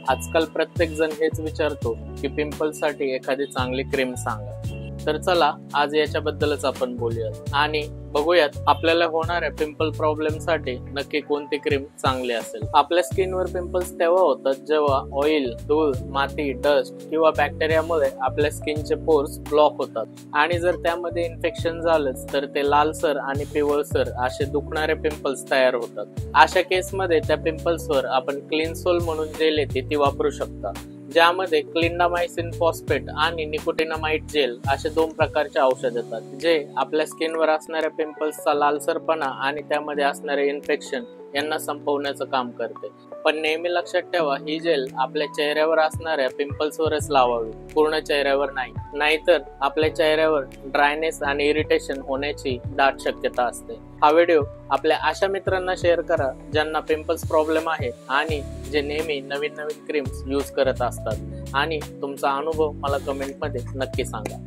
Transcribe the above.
आजकाल प्रत्येक जण हेच विचारतो की पिंपल्ससाठी एखादी चांगली क्रीम सांगा। तर चला आज याच्याबद्दलच आपण बोलूयात आणि बघूयात आपल्याला होणाऱ्या पिंपल प्रॉब्लेमसाठी नक्की कोणती क्रीम चांगली असेल। आपल्या स्किनवर पिंपल्स तेव्हा होतात जेव्हा ऑइल, धूळ, माती, डस्ट किंवा बॅक्टेरियामुळे आपल्या स्किनचे पोर्स ब्लॉक होतात आणि जर त्यामध्ये इन्फेक्शन झालंच तर ते लालसर आणि पिवळसर असे दुखणारे पिंपल्स तयार होतात। अशा केसमध्ये त्या पिंपल्सवर आपण क्लीनसोल म्हणून जेल येते ती वापरू शकता, ज्यामध्ये क्लिंडामायसिन फॉस्फेट आणि निकोटिनामाइड जेल असे 2 प्रकारचे औषध येतात, जे आपल्या स्किनवर असणाऱ्या पिंपल्सचा लालसरपणा आणि त्यामध्ये असणारे इन्फेक्शन यांना संपवण्याचं काम करते। पण नेहमी लक्षात ठेवा, ही जेल आपल्या चेहऱ्यावर असणाऱ्या पिंपल्सवरच लावावी, पूर्ण चेहऱ्यावर नाही, नाहीतर आपल्या चेहऱ्यावर ड्रायनेस आणि इरिटेशन होण्याची दाट शक्यता असते। हा व्हिडिओ आपल्या अशा मित्रांना शेअर करा ज्यांना पिंपल्स प्रॉब्लेम आहे आणि जे नेहमी नवीन क्रीम्स यूज करत असतात, आणि तुमचा अनुभव मला कमेंटमध्ये नक्की सांगा।